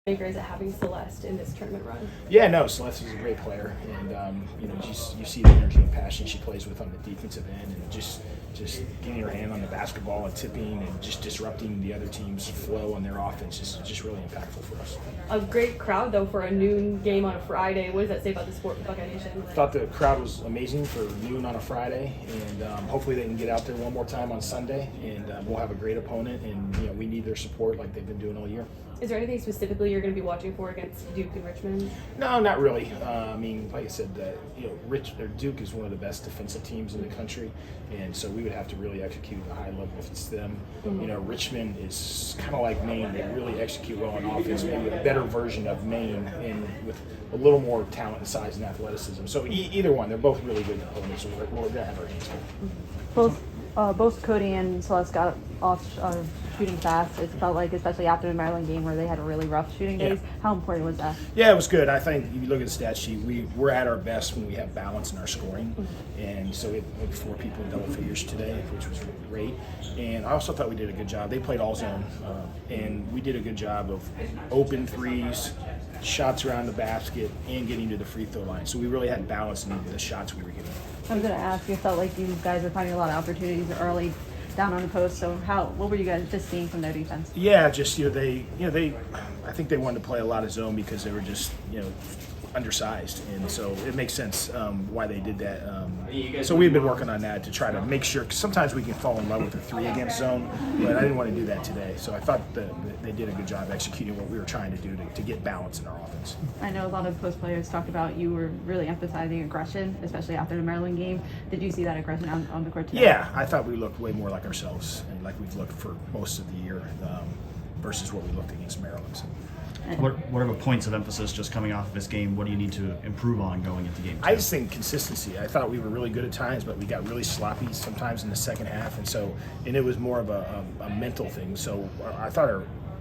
Makers at having Celeste in this tournament run? Yeah, no, Celeste is a great player, and you see the energy and passion she plays with on the defensive end, and just getting her hand on the basketball and tipping and just disrupting the other team's flow on their offense is just really impactful for us. A great crowd though for a noon game on a Friday. What does that say about the sport in Buckeye Nation? I thought the crowd was amazing for noon on a Friday, and hopefully they can get out there one more time on Sunday, and we'll have a great opponent, and we need their support like they've been doing all year. Is there anything specifically you're going to be watching for against Duke and Richmond? No, not really. Like I said, Duke is one of the best defensive teams in the country, and so we would have to really execute at a high level if it's them. Mm-hmm. Richmond is kind of like Maine. They really execute well on offense, maybe a better version of Maine, and with a little more talent and size and athleticism. So either one, they're both really good opponents, so we're going to have our hands full. Both Cody and Celeste got off shooting fast. It felt like, especially after the Maryland game where they had really rough shooting days. How important was that? Yeah, it was good. I think if you look at the stat sheet, we're at our best when we have balance in our scoring. And so we had 4 people in double figures today, which was great. And I also thought we did a good job. They played all zone, and we did a good job of open threes, shots around the basket, and getting to the free throw line. So we really had balance in the shots we were getting. I was going to ask, you felt like you guys were finding a lot of opportunities early down on the post. So what were you guys just seeing from their defense? Yeah, just I think they wanted to play a lot of zone because they were just undersized, and so it makes sense why they did that. So we've been working on that to try to make sure. Cause sometimes we can fall in love with a 3 against zone, but I didn't want to do that today. So I thought that they did a good job executing what we were trying to do to get balance in our offense. I know a lot of post players talked about you were really emphasizing aggression, especially after the Maryland game. Did you see that aggression on the court today? Yeah, I thought we looked way more like ourselves and like we've looked for most of the year versus what we looked against Maryland. So. What are the points of emphasis just coming off of this game? What do you need to improve on going into game 2? I just think consistency. I thought we were really good at times, but we got really sloppy sometimes in the second half, and it was more of a mental thing. So I thought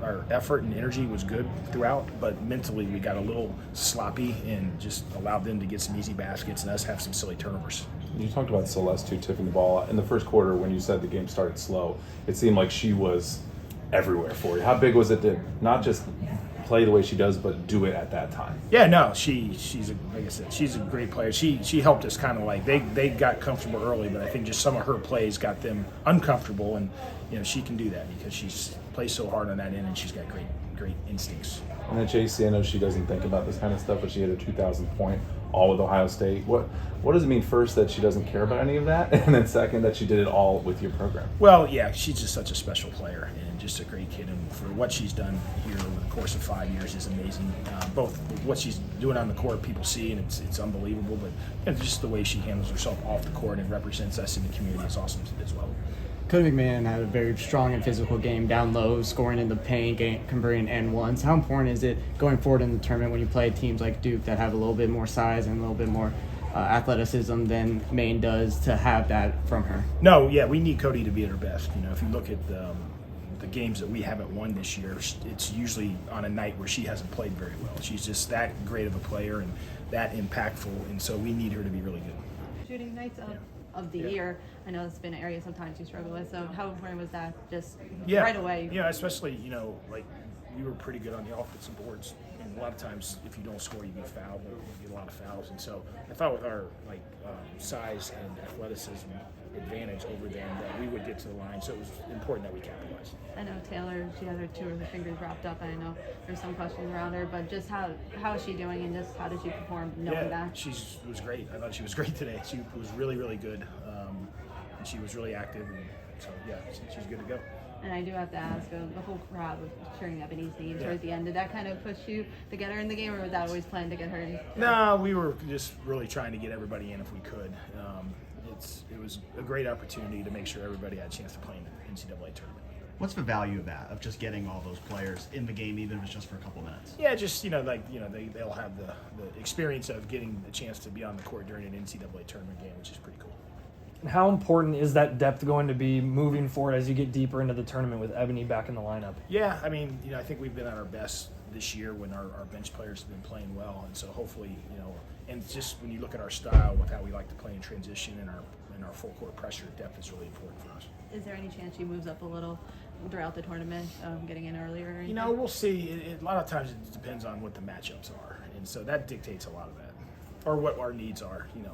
our effort and energy was good throughout, but mentally we got a little sloppy and just allowed them to get some easy baskets and us have some silly turnovers. You talked about Celeste too, tipping the ball. In the first quarter, when you said the game started slow, it seemed like she was everywhere for you. How big was it to not just play the way she does, but do it at that time? Yeah, no, she's like I said, she's a great player. She helped us kind of like they got comfortable early, but I think just some of her plays got them uncomfortable, and she can do that because she plays so hard on that end, and she's got great instincts. And at JC, I know she doesn't think about this kind of stuff, but she had a 2,000 point all with Ohio State. What does it mean, first, that she doesn't care about any of that, and then second, that she did it all with your program? Well, yeah, she's just such a special player and just a great kid, and for what she's done here over the course of 5 years is amazing. Both what she's doing on the court, people see, and it's unbelievable, but just the way she handles herself off the court and represents us in the community is awesome as well. Cody McMahon had a very strong and physical game down low, scoring in the paint, converting N1s. How important is it going forward in the tournament when you play teams like Duke that have a little bit more size and a little bit more athleticism than Maine does to have that from her? No, yeah, we need Cody to be at her best. If you look at the games that we haven't won this year, it's usually on a night where she hasn't played very well. She's just that great of a player and that impactful, and so we need her to be really good. Shooting nights of the year, I know it's been an area sometimes you struggle with, so how important was that just right away? Yeah, especially, like we were pretty good on the offensive boards, and a lot of times if you don't score you get fouled, or you get a lot of fouls, and so I thought with our size and athleticism advantage over them that we would get to the line, so it was important that we capitalized. I know Taylor, she had her 2 of her fingers wrapped up, and I know there's some questions around her, but just how is she doing, and just how did she perform knowing that? She was great. I thought she was great today. She was really, really good, and she was really active, and so yeah, she's good to go. And I do have to ask, the whole crowd was cheering Ebony's name towards the end. Did that kind of push you to get her in the game, or was that always planned to get her in? No, we were just really trying to get everybody in if we could. It was a great opportunity to make sure everybody had a chance to play in the NCAA tournament. What's the value of that, of just getting all those players in the game, even if it's just for a couple minutes? Yeah, just they'll have the experience of getting the chance to be on the court during an NCAA tournament game, which is pretty cool. And how important is that depth going to be moving forward as you get deeper into the tournament with Ebony back in the lineup? Yeah, I think we've been at our best this year when our bench players have been playing well, and so hopefully, and just when you look at our style with how we like to play in transition and our full court pressure, depth is really important for us. Is there any chance she moves up a little throughout the tournament, getting in earlier? Or anything? You know, we'll see. A lot of times it depends on what the matchups are, and so that dictates a lot of that, or what our needs are. You know.